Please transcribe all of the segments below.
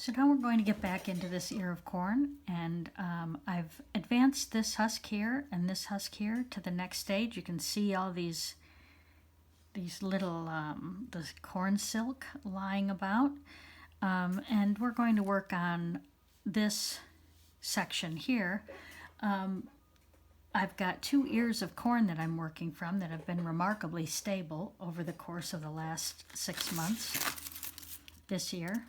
So now we're going to get back into this ear of corn, and I've advanced this husk here and this husk here to the next stage. You can see all these little the corn silk lying about, and we're going to work on this section here. I've got 2 ears of corn that I'm working from that have been remarkably stable over the course of the last 6 months this year.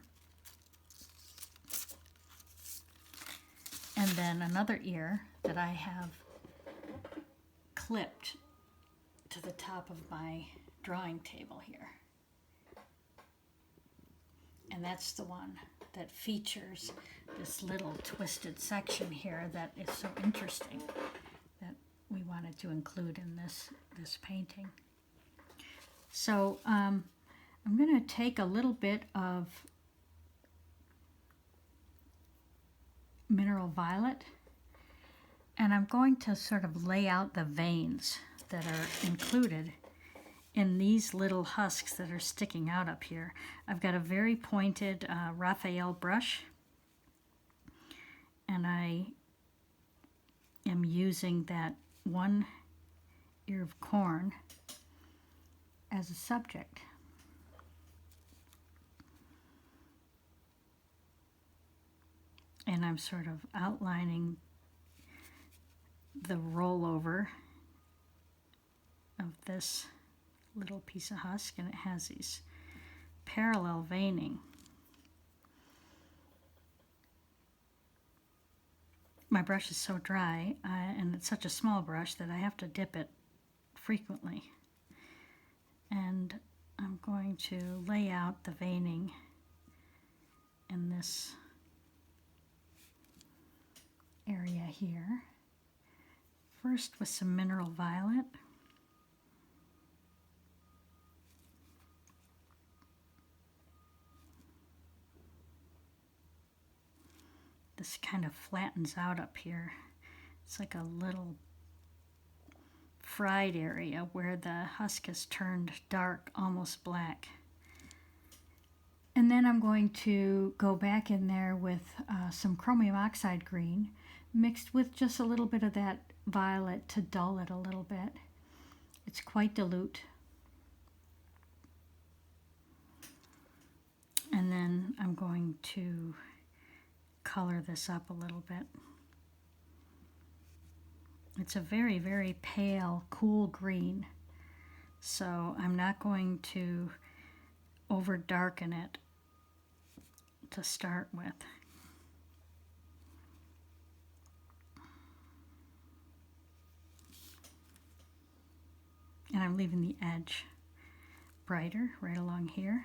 And then another ear that I have clipped to the top of my drawing table here. And that's the one that features this little twisted section here that is so interesting that we wanted to include in this painting. So I'm going to take a little bit of mineral violet, and I'm going to sort of lay out the veins that are included in these little husks that are sticking out up here. I've got a very pointed Raphael brush, and I am using that 1 ear of corn as a subject. And I'm sort of outlining the rollover of this little piece of husk, and it has these parallel veining. My brush is so dry, and it's such a small brush that I have to dip it frequently. And I'm going to lay out the veining in this area here. First with some mineral violet. This kind of flattens out up here. It's like a little fried area where the husk has turned dark, almost black. And then I'm going to go back in there with some chromium oxide green mixed with just a little bit of that violet to dull it a little bit. It's quite dilute. And then I'm going to color this up a little bit. It's a very, very pale, cool green, so I'm not going to over darken it to start with. And I'm leaving the edge brighter right along here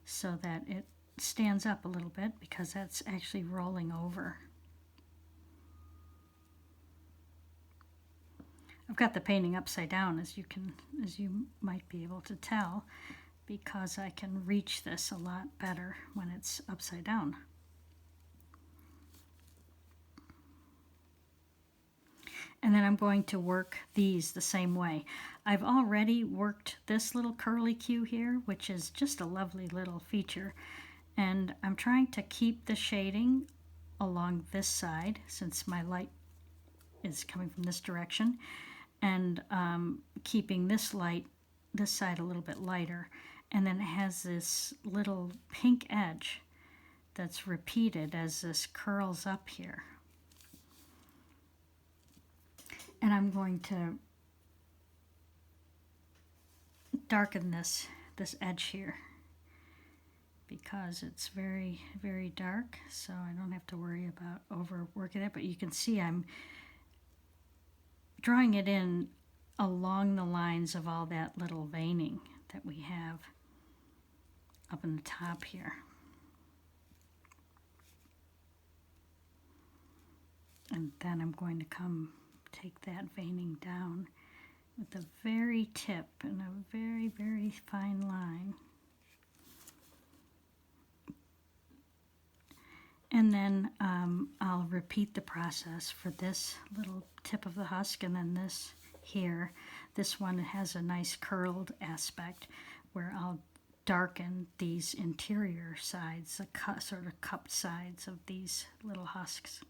so that it stands up a little bit, because that's actually rolling over. I've got the painting upside down, as you might be able to tell, because I can reach this a lot better when it's upside down. And then I'm going to work these the same way. I've already worked this little curly Q here, which is just a lovely little feature. And I'm trying to keep the shading along this side, since my light is coming from this direction, and keeping this side a little bit lighter. And then it has this little pink edge that's repeated as this curls up here. And I'm going to darken this edge here, because it's very, very dark, so I don't have to worry about overworking it. But you can see I'm drawing it in along the lines of all that little veining that we have up in the top here. And then I'm going to take that veining down with the very tip and a very, very fine line. And then I'll repeat the process for this little tip of the husk, and then this here. This one has a nice curled aspect where I'll darken these interior sides, the sort of cupped sides of these little husks.